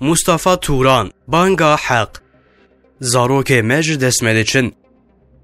مصطفى توران بانگا حق زاروک مج دسمدچن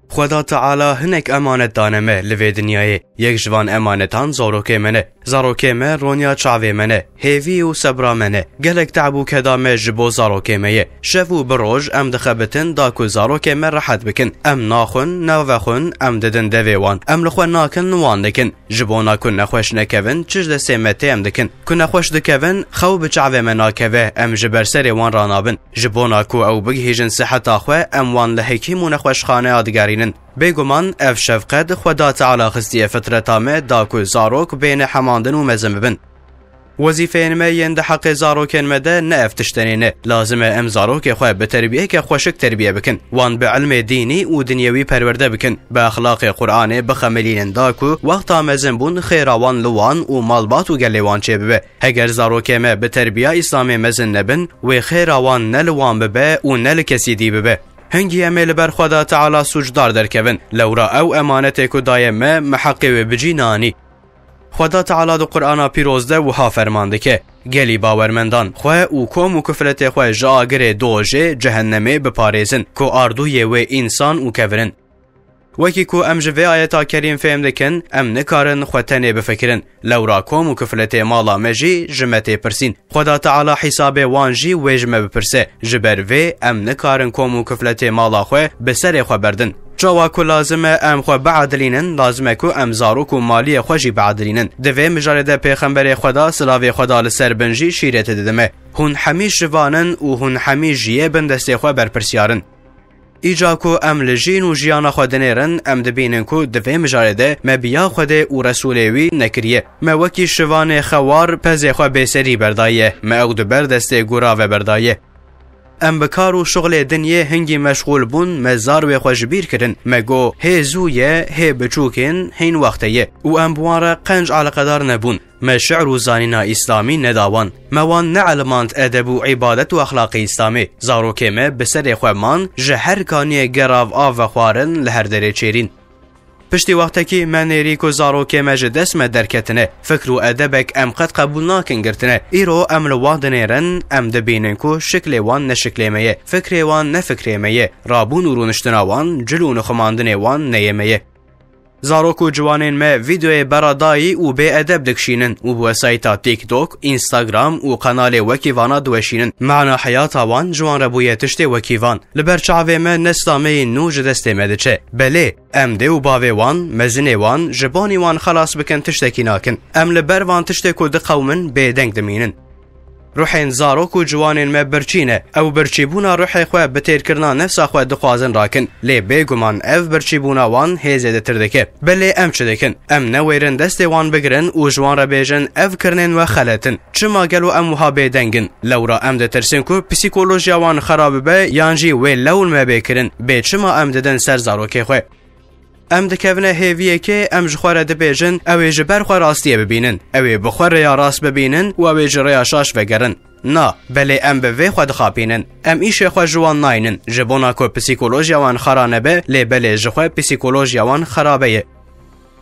خدا تعالی هنک امانت دانمه لوی دنیای یک جوان امانتان زاروک منه زاروک من رونیا چاوی منه هیوی و صبرا منه گلک تعبو کدامه جبو زاروک میه شفو بروج ام دخبتن داکو زاروک من راحت بکن ام ناخن نوخن ام ددن دویوان ام لخو ناکن وان دکن جبو ناکن نخوش نکون چج دسمته ام دکن کن نخوش دکون خو بچاوی مناکوه ام جبر سری وان رانابن جبو ناکو او بگهیجن صحت آخوه ام وان لحکیم نخوش خانه آدگاری بگمان اف شفقت خدا تعالی خستی فطرتامه داکو زاروک بین حماندن و مزم بن وظیفه نمه یند حق زاروکن مده نه افتشتنینه لازمه ام زاروک خواه به تربیه که خوشک تربیه بکن وان به علم دینی و دنیوی پرورده بکن به اخلاق قرآن بخملین داکو وقتا مزم بون خیراوان لوان و مالبات و گلیوان چه ببه اگر زاروک ما به تربیه اسلامی مزن نبن و خیراوان نلوان ببه و نل کسی دی ببه هنگی امیل بر خدا تعالی سوجدار درکون لورا او امانت کو دایمه محقق و بجینانی خدا تعالی دو قرآن پیروزده و ها فرمانده که گلی باورمندان خواه او کم و کفرت خواه جاگر دوجه جهنمه بپاريزن کو آردوی و انسان و کورن وکی کو ام جوه آیتا کریم فهم دکن ام نکارن خوتنه بفکرن لورا کم و کفلت مالا مجی جمته پرسین خدا تعالی حساب وانجی و جمه بپرسه جبر و ام نکارن کم و کفلت مالا خواه بسر خواه بردن جوا کو لازمه ام خو بعدلینن لازمه کو ام زاروک و مالی خوشی بعدلینن دوی مجارده پیغمبر خدا سلاوی خدا لسر بنجی شیرت ددمه هون همیش جوانن و هون همیش جیه بندسته خو برپرسیارن ایجا کو ام لجین و جیانا خودنیرن ام دبینن کو دوی مجارده مبیا خوده و رسولوی نکریه موکی شوان خوار پز خو بسری بردایه او دبر دسته گورا و بردایه ام بکار و شغل دنیه هنگی مشغول بون مزار و خوشبیر کرن مگو هی زویه هی بچوکن هین وقتیه و ام بواره قنج علاقدار نبون ما شعر و زانینا اسلامی نداوان موان نعلمانت ادب و عبادت و اخلاق اسلامی زاروکه ما بسر خومان جهر کانی گراو آو و خوارن لهر دره چیرین پشتی وقتا که من ریکو زاروکه مجدس ما درکتنه فکر و ادبک ام قد قبول ناکن گرتنه ایرو ام لوادنیرن ام دبینن کو شکل وان نشکل میه فکر وان نفکر میه رابون و رونشتناوان جلون خماندن وان نیمیه زاروکو جوانین ما ویدیو برادایی و به ادب دکشینن و بو سایتا تیک توک اینستاگرام و قنال وکیوانا دوشینن معنا حیات وان جوان ربویه تشت وکیوان لبرچاوه ما نسلامه نوج دسته مدچه بله ام دیو باوی وان مزنه وان جبانی وان خلاص بکن تشتکی ناکن ام لبر وان تشتکو ده قومن بیدنگ دمینن روحین زاروک و جوانین ما برچینه او برچیبونا روح خواه بتیر کرنا نفسا خواه دخوازن راکن لی بیگمان او برچیبونا وان هیزه تردکه بلی ام چه دکن ام نویرن دست وان بگرن و جوان را بیجن او کرنین و خلطن چما گلو ام وها بیدنگن لورا ام ده ترسن کو پسیکولوژیا وان خراب به یانجی وی لول ما بیکرن بی چما ام ددن سر زاروک خواه ام دکونه هیویه که ام جخواره دبیجن اوی جبر خواه راستیه ببینن اوی بخواه ریا راست ببینن و اوی جریا شاش وگرن نا بله ام به وی خواه دخابینن ام ایش خواه جوان ناینن جبونا که پسیکولوژیا وان خرانه به لی بله جخواه پسیکولوژیا وان خرابه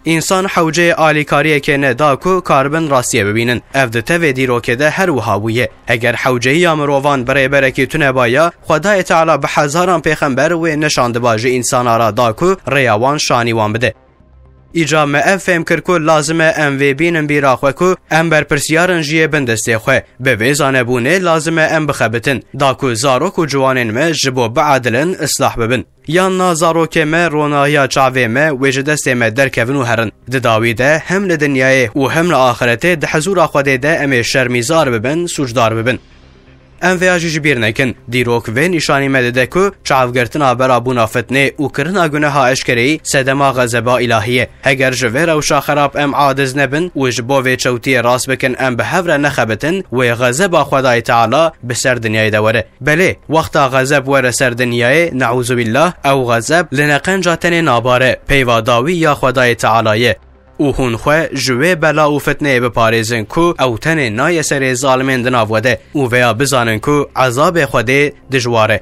انسان حوجه آلیکاریه که ندا کو کاربن راستیه ببینن افدته و دیروکه ده هر وهاویه اگر حوجه یا مروان برای برکی تونه بایا خدای تعالی به هزاران پیغمبر و نشانده باجه انسان را دا کو ریاوان شانیوان بده ایجا ما افهم کرکو لازمه ام وی بینن بیراخوه کو ام برپرسیارن جیه بندسته خواه به ویزانه بونه لازمه ام بخبتن داکو زاروک و جوانین ما جبو بعدلن اصلاح ببن یان نا زاروک ما رونایا چاوه ما ویج دسته ما درکون و هرن دداوی ده هم لدنیای و هم لآخرته ده حضور خوده ده ام شرمیزار ببن سوجدار ببن ام ویاجی جبیر نکن دیروک و نشانی مدده که چاوگرتنا برابونا فتنه و کرنا گناها اشکری سدما غضبا الهیه اگر جوه روشا خراب ام عادز نبن و جبو و چوتی راست بکن ام به هفر نخبتن و غضبا خدای تعالی بسر دنیای دوره بله وقتا غضب ور سر دنیای نعوذ بالله او غضب لنقن جاتن ناباره پیواداوی یا خدای تعالیه او هون خواه جوه بلا و فتنه بپاريزن کو او تن نای سر ظالمین دناوده او ویا بزانن کو عذاب خوده دجواره